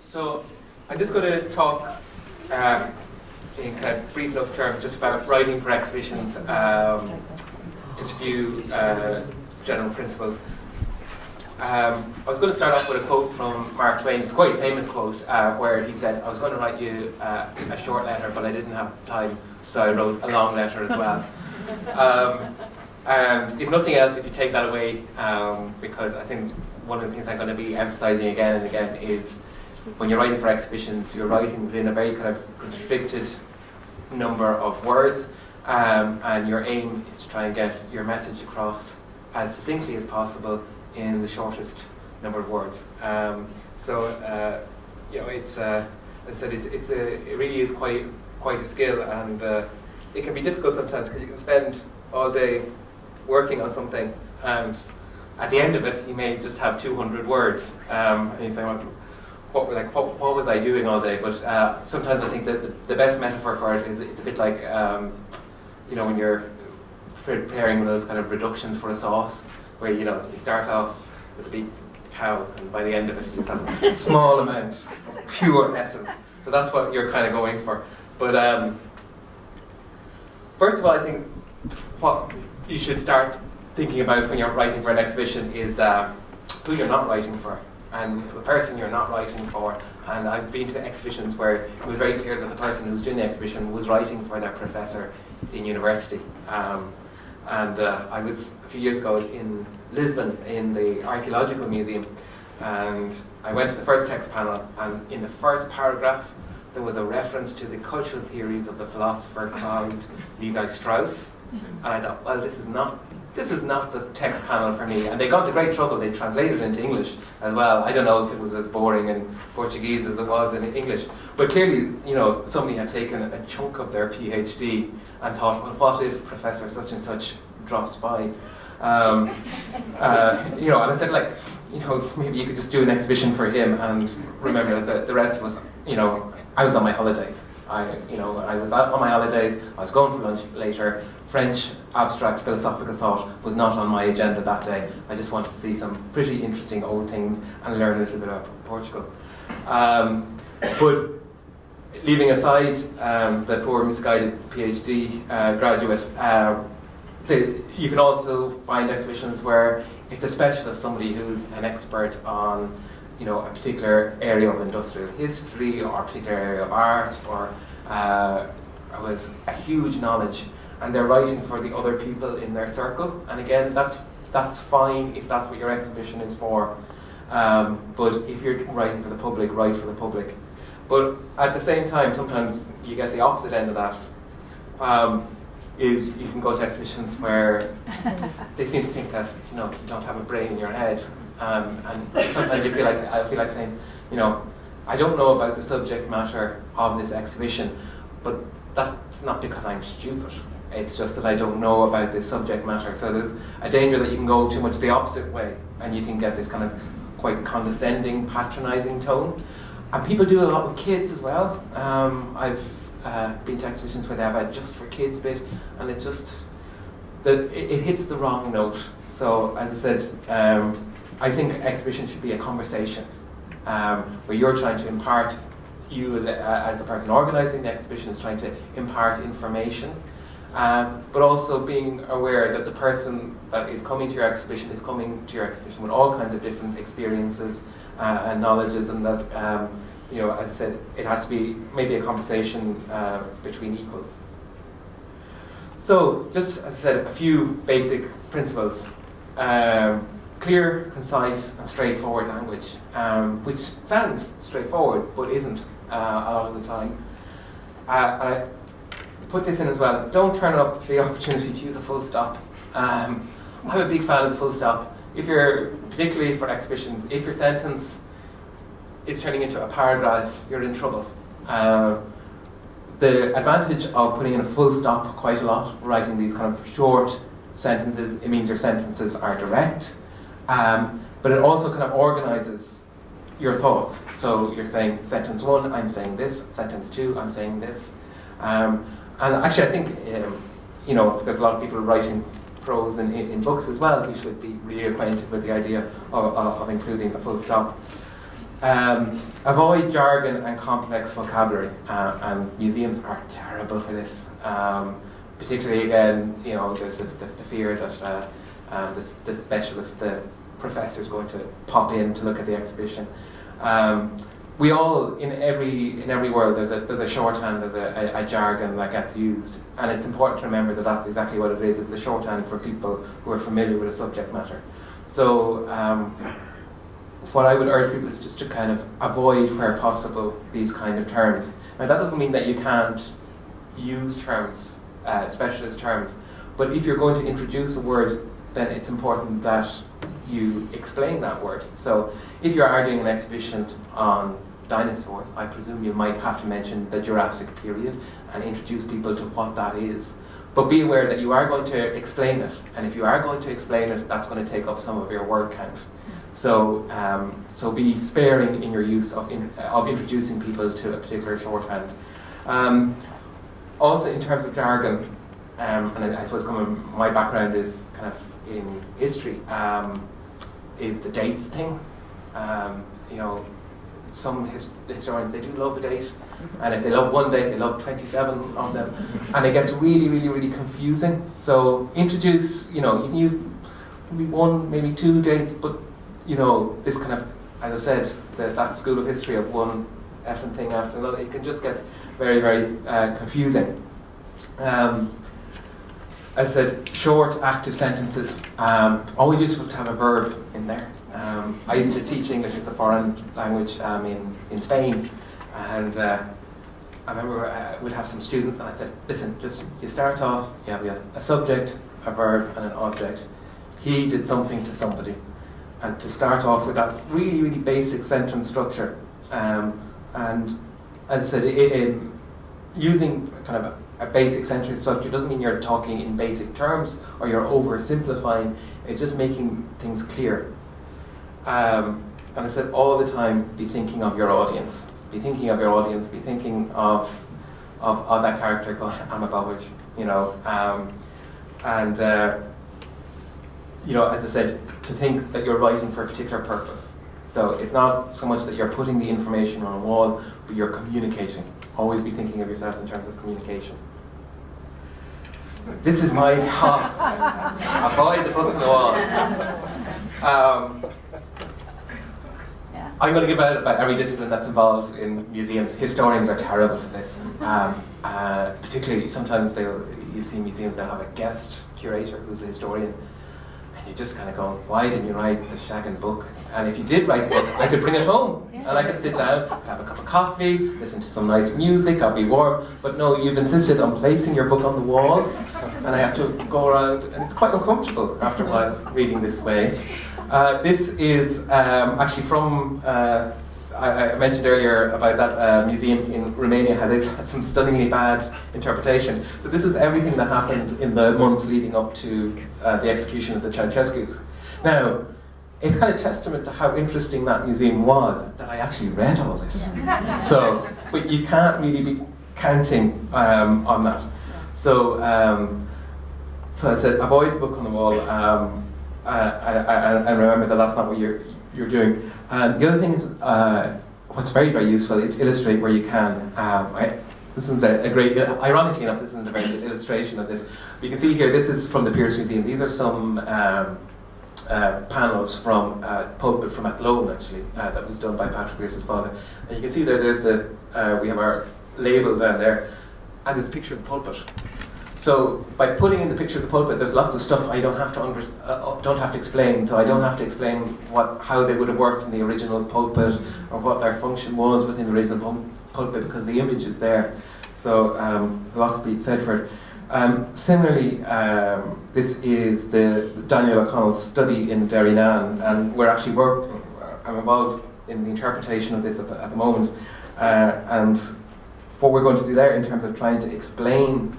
So I'm just going to talk in kind of brief enough terms just about writing for exhibitions, just a few general principles. I was going to start off with a quote from Mark Twain. It's quite a famous quote where he said, I was going to write you a short letter, but I didn't have time, so I wrote a long letter as well. And if nothing else, if you take that away, because I think one of the things I'm going to be emphasizing again and again is when you're writing for exhibitions, you're writing within a very kind of constricted number of words, and your aim is to try and get your message across as succinctly as possible in the shortest number of words. You know, it's as I said, it really is quite a skill, and it can be difficult sometimes because you can spend all day working on something, and at the end of it, you may just have 200 words, and you say, what was I doing all day? But sometimes I think that the best metaphor for it is it's a bit like you know, when you're preparing those kind of reductions for a sauce, where you start off with a big cow, and by the end of it, you just have a small amount of pure essence. So that's what you're kind of going for. But first of all, I think what you should start thinking about when you're writing for an exhibition is who you're not writing for, and the person you're not writing for. And I've been to exhibitions where it was very clear that the person who was doing the exhibition was writing for their professor in university. I was, a few years ago, in Lisbon in the Archaeological Museum, and I went to the first text panel, and in the first paragraph there was a reference to the cultural theories of the philosopher called Levi-Strauss, and I thought, well, this is not the text panel for me. And they got into great trouble. They translated it into English as well. I don't know if it was as boring in Portuguese as it was in English, but clearly, somebody had taken a chunk of their PhD and thought, well, what if Professor such and such drops by? And I said, maybe you could just do an exhibition for him, and remember that the rest was, I was on my holidays. I was out on my holidays. I was going for lunch later. French abstract philosophical thought was not on my agenda that day. I just wanted to see some pretty interesting old things and learn a little bit about Portugal. But leaving aside the poor misguided PhD graduate, you can also find exhibitions where it's a specialist, somebody who's an expert on a particular area of industrial history or a particular area of art, or was a huge knowledge, and they're writing for the other people in their circle. And again, that's fine if that's what your exhibition is for. But if you're writing for the public, write for the public. But at the same time, sometimes you get the opposite end of that. Is you can go to exhibitions where they seem to think that you don't have a brain in your head, and sometimes I feel like saying, I don't know about the subject matter of this exhibition, but that's not because I'm stupid. It's just that I don't know about this subject matter. So there's a danger that you can go too much the opposite way, and you can get this kind of quite condescending, patronising tone. And people do a lot with kids as well. I've been to exhibitions where they have a just for kids bit, and it hits the wrong note. So as I said, I think exhibition should be a conversation where you're trying to impart, you as the person organising the exhibition is trying to impart information, but also being aware that the person that is coming to your exhibition is coming to your exhibition with all kinds of different experiences and knowledges, and that as I said, it has to be maybe a conversation between equals. So just as I said, a few basic principles. Clear, concise and straightforward language, which sounds straightforward but isn't a lot of the time. I put this in as well. Don't turn up the opportunity to use a full stop. I'm a big fan of the full stop. Particularly for exhibitions, if your sentence is turning into a paragraph, you're in trouble. The advantage of putting in a full stop quite a lot, writing these kind of short sentences, it means your sentences are direct, but it also kind of organizes your thoughts. So you're saying sentence 1, I'm saying this, sentence 2, I'm saying this. And actually I think, there's a lot of people writing prose in books as well who should be really acquainted with the idea of including a full stop. Avoid jargon and complex vocabulary, and museums are terrible for this. Particularly, again, you know, there's the fear that the specialist, the professor, is going to pop in to look at the exhibition. We all, in every world, there's a shorthand, there's a jargon that gets used, and it's important to remember that that's exactly what it is. It's a shorthand for people who are familiar with a subject matter. So, what I would urge people is just to kind of avoid, where possible, these kind of terms. Now, that doesn't mean that you can't use terms, specialist terms, but if you're going to introduce a word, then it's important that you explain that word. So, if you are doing an exhibition on dinosaurs, I presume you might have to mention the Jurassic period and introduce people to what that is. But be aware that you are going to explain it, and if you are going to explain it, that's going to take up some of your word count. So, so be sparing in your use of introducing people to a particular shorthand. Also, in terms of jargon, and I suppose my background is kind of in history, is the dates thing. You know, some historians, they do love a date, and if they love one date, they love 27 of them, and it gets really, really, really confusing. So introduce, you know, you can use maybe one, maybe two dates, but you know, this kind of, as I said, that school of history of one effing thing after another, it can just get very, very confusing. As I said, short, active sentences. Always useful to have a verb in there. I used to teach English as a foreign language in Spain, and I remember we'd have some students, and I said, listen, just you start off, you have a subject, a verb, and an object. He did something to somebody. And to start off with that really, really basic sentence structure. And as I said, using kind of a basic sentence structure doesn't mean you're talking in basic terms or you're oversimplifying. It's just making things clear. And I said, all the time, be thinking of your audience. Be thinking of your audience. Be thinking of that character going, I'm above it, you know. You know, as I said, to think that you're writing for a particular purpose. So it's not so much that you're putting the information on a wall, but you're communicating. Always be thinking of yourself in terms of communication. This is my avoid the book on the wall. I'm going to give out about every discipline that's involved in museums. Historians are terrible for this. Particularly, sometimes you'll see museums that have a guest curator who's a historian. You just kind of go, why didn't you write the shagging book? And if you did write the book, I could bring it home. And I could sit down, have a cup of coffee, listen to some nice music, I'll be warm. But no, you've insisted on placing your book on the wall, and I have to go around, and it's quite uncomfortable after a while reading this way. This is actually from, I mentioned earlier about that museum in Romania had some stunningly bad interpretation. So this is everything that happened in the months leading up to the execution of the Ceausescus. Now, it's kind of testament to how interesting that museum was that I actually read all this. Yes. So, but you can't really be counting on that. So, so I said, avoid the book on the wall, and remember that that's not what you're doing. And the other thing is, what's very, very useful is illustrate where you can. This isn't a great, ironically enough, this isn't a very good illustration of this. You can see here, this is from the Pearse Museum. These are some panels from pulpit from Athlone, actually, that was done by Patrick Pearse's father. And you can see there's we have our label down there, and there's a picture of the pulpit. So by putting in the picture of the pulpit, there's lots of stuff I don't have to explain. So I don't have to explain how they would have worked in the original pulpit or what their function was within the original pulpit, because the image is there. So there's a lot to be said for it. Similarly, this is the Daniel O'Connell's study in Derrynane, and we're actually I'm involved in the interpretation of this at the moment. And what we're going to do there in terms of trying to explain,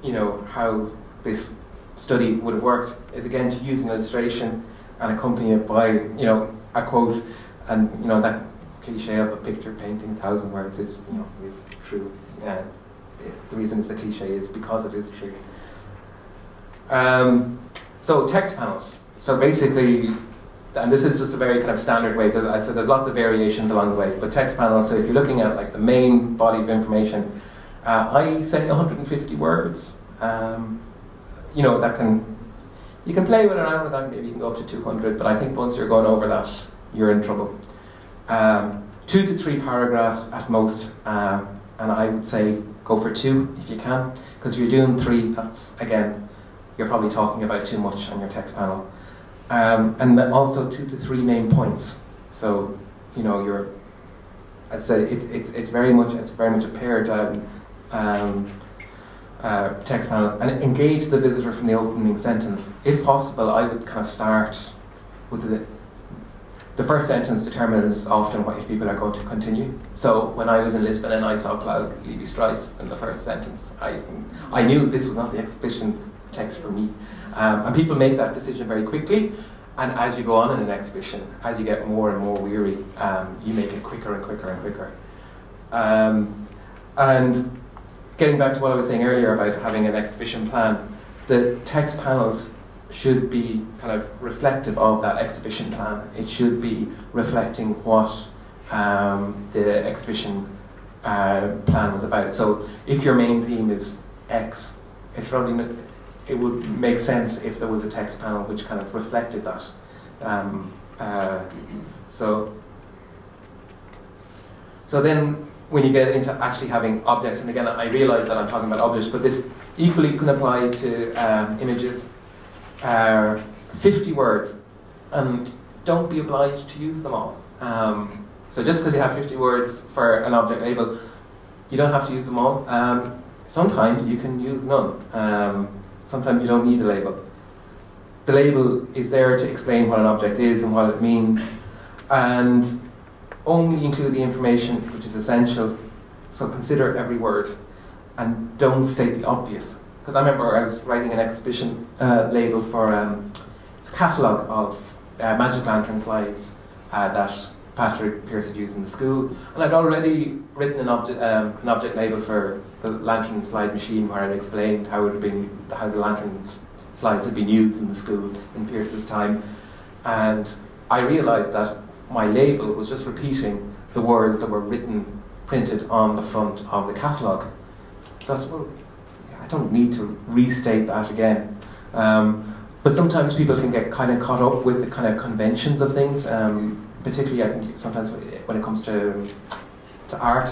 you know, how this study would have worked is again to use an illustration and accompany it by, you know, a quote. And you know, that cliche of a picture painting 1,000 words is true. The reason it's a cliche is because it is true. So text panels. So basically, and this is just a very kind of standard way. I said there's lots of variations along the way, but text panels. So if you're looking at like the main body of information, I say 150 words. You know, you can play with around with that. Maybe you can go up to 200, but I think once you're going over that, you're in trouble. 2 to 3 paragraphs at most, and I would say go for 2 if you can, because if you're doing 3, that's again, you're probably talking about too much on your text panel. And then also 2 to 3 main points. So, you know, as I said, it's very much a pared down text panel, and engage the visitor from the opening sentence. If possible, I would kind of start with the first sentence determines often if people are going to continue. So when I was in Lisbon and I saw Cloud Levi Strauss in the first sentence, I knew this was not the exhibition text for me. And people make that decision very quickly, and as you go on in an exhibition, as you get more and more weary, you make it quicker and quicker and quicker. And getting back to what I was saying earlier about having an exhibition plan, the text panels should be kind of reflective of that exhibition plan. It should be reflecting what the exhibition plan was about. So if your main theme is X, it would make sense if there was a text panel which kind of reflected that. So then when you get into actually having objects, and again I realise that I'm talking about objects, but this equally can apply to images. 50 words, and don't be obliged to use them all. So just because you have 50 words for an object label, you don't have to use them all. Sometimes you can use none. Sometimes you don't need a label. The label is there to explain what an object is and what it means, and only include the information which is essential. So consider every word, and don't state the obvious. Because I remember I was writing an exhibition label for it's a catalogue of magic lantern slides that Patrick Pearse had used in the school, and I'd already written an object label for the lantern slide machine, where I'd explained how the lantern slides had been used in the school in Pearse's time, and I realised that my label was just repeating the words that were printed on the front of the catalogue. So I said, well, I don't need to restate that again. But sometimes people can get kind of caught up with the kind of conventions of things, particularly I think sometimes when it comes to art.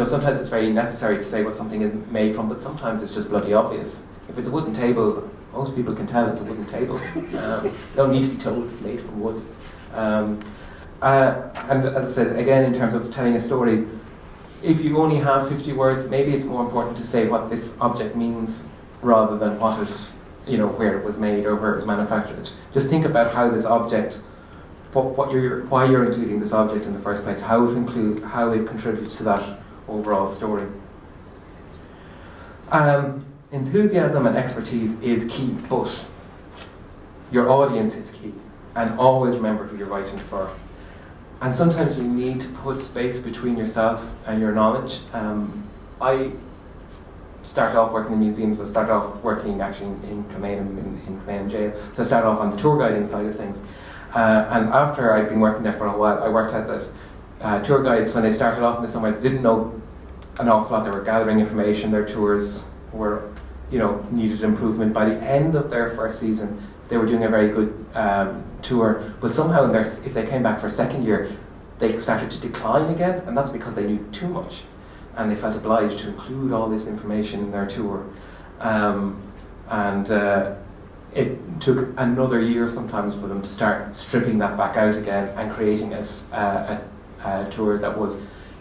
Sometimes it's very necessary to say what something is made from, but sometimes it's just bloody obvious. If it's a wooden table, most people can tell it's a wooden table. You don't need to be told it's made from wood. And as I said, again, in terms of telling a story, if you only have 50 words, maybe it's more important to say what this object means rather than what it, where it was made or where it was manufactured. Just think about how this object, why you're including this object in the first place, how it contributes to that overall story. Enthusiasm and expertise is key, but your audience is key, and always remember who you're writing for. And sometimes you need to put space between yourself and your knowledge. I started off working in museums. I started off working actually in Kilmaine, in Kilmaine jail. So I started off on the tour guiding side of things. And after I'd been working there for a while, I worked out that tour guides, when they started off in the summer, they didn't know an awful lot. They were gathering information. Their tours were, needed improvement. By the end of their first season, they were doing a very good tour, but somehow if they came back for a second year, they started to decline again, and that's because they knew too much, and they felt obliged to include all this information in their tour. It took another year sometimes for them to start stripping that back out again and creating a tour that was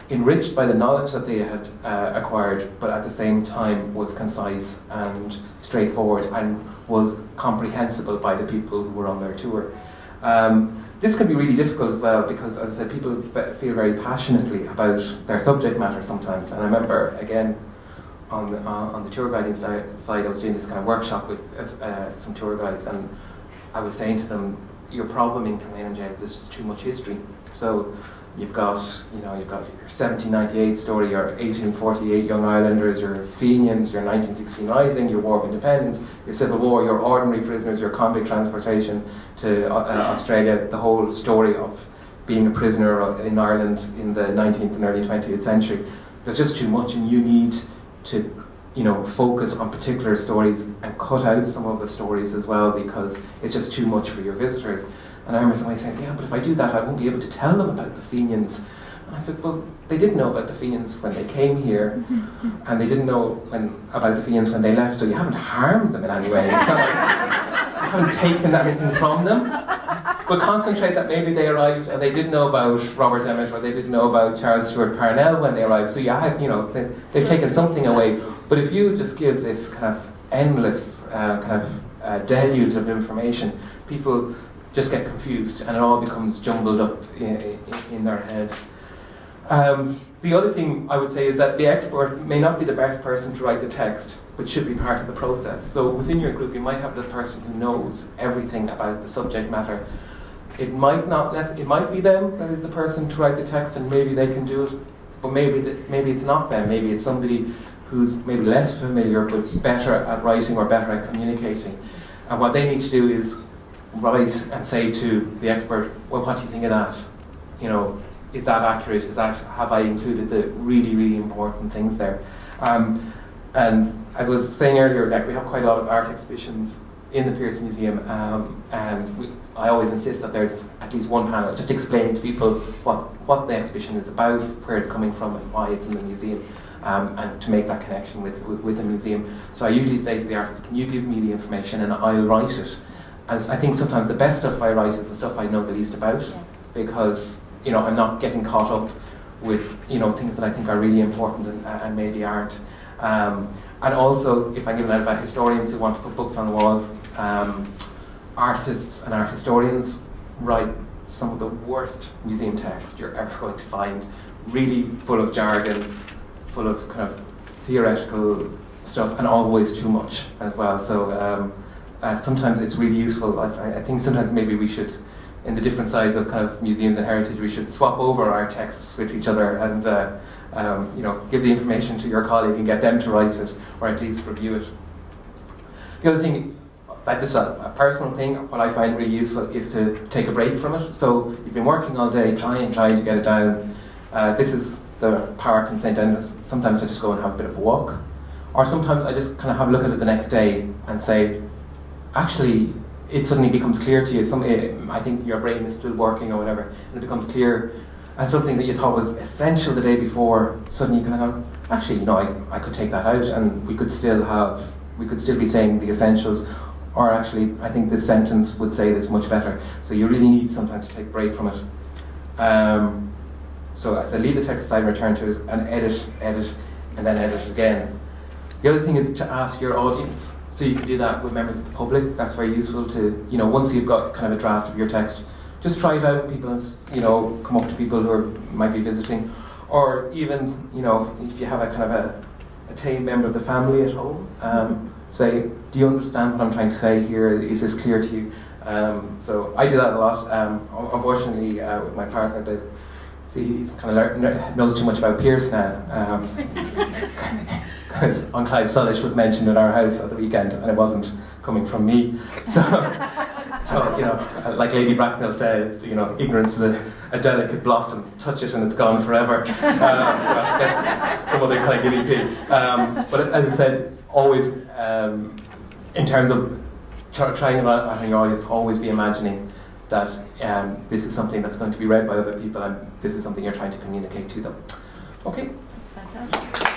enriched by the knowledge that they had acquired, but at the same time was concise and straightforward and was comprehensible by the people who were on their tour. This can be really difficult as well because, as I said, people feel very passionately about their subject matter sometimes. And I remember, again, on the tour guiding side, I was doing this kind of workshop with some tour guides, and I was saying to them, your problem in Kilmaine jail is there's just too much history. So You've got your 1798 story, your 1848 Young Irelanders, your Fenians, your 1916 Rising, your War of Independence, your Civil War, your ordinary prisoners, your convict transportation to Australia, the whole story of being a prisoner in Ireland in the 19th and early 20th century. There's just too much, and you need to focus on particular stories and cut out some of the stories as well, because it's just too much for your visitors. And I remember somebody saying, yeah, but if I do that, I won't be able to tell them about the Fenians. And I said, well, they didn't know about the Fenians when they came here, and they didn't know about the Fenians when they left, so you haven't harmed them in any way. It's not like you haven't taken anything from them. But concentrate that maybe they arrived and they didn't know about Robert Emmet, or they didn't know about Charles Stewart Parnell when they arrived, so they've taken something away. But if you just give this kind of endless deluge of information, people just get confused and it all becomes jumbled up in their head. The other thing I would say is that the expert may not be the best person to write the text, but should be part of the process. So within your group, you might have the person who knows everything about the subject matter. It might be them that is the person to write the text, and maybe they can do it, but maybe it's not them. Maybe it's somebody who's maybe less familiar but better at writing or better at communicating. And what they need to do is write and say to the expert, well, what do you think of that? Is that accurate? Have I included the really, really important things there? And as I was saying earlier, we have quite a lot of art exhibitions in the Pearse Museum, and I always insist that there's at least one panel just explaining to people what the exhibition is about, where it's coming from, and why it's in the museum, and to make that connection with the museum. So I usually say to the artist, can you give me the information and I'll write it? And I think sometimes the best stuff I write is the stuff I know the least about, because I'm not getting caught up with things that I think are really important and maybe aren't. And also, if I'm giving out about historians who want to put books on the walls, artists and art historians write some of the worst museum text you're ever going to find, really full of jargon, full of kind of theoretical stuff, and always too much as well. So sometimes it's really useful. I think sometimes maybe we should, in the different sides of kind of museums and heritage, we should swap over our texts with each other and give the information to your colleague and get them to write it, or at least review it. The other thing, this is a personal thing, what I find really useful is to take a break from it. So you've been working all day, trying to get it down. This is the Park in St. Denis. Sometimes I just go and have a bit of a walk, or sometimes I just kind of have a look at it the next day and say, actually, it suddenly becomes clear to you. I think your brain is still working or whatever, and it becomes clear. And something that you thought was essential the day before, suddenly you kind of go, actually, I could take that out, and we could still be saying the essentials. Or actually, I think this sentence would say this much better. So you really need sometimes to take a break from it. So as I leave the text aside and return to it, and edit, and then edit again. The other thing is to ask your audience. So you can do that with members of the public. That's very useful to, once you've got kind of a draft of your text, just try it out with people and, come up to people who might be visiting. Or even, if you have a kind of a tame member of the family at home, say, do you understand what I'm trying to say here? Is this clear to you? So I do that a lot. Unfortunately, with my partner, he's kind of knows too much about Pearse now. Because Clive Sullish was mentioned in our house at the weekend, and it wasn't coming from me. So like Lady Bracknell said, ignorance is a delicate blossom. Touch it and it's gone forever. Some other kind of guinea pig. But as I said, always, in terms of trying to having your audience, always be imagining that this is something that's going to be read by other people, and this is something you're trying to communicate to them. Okay. Fantastic.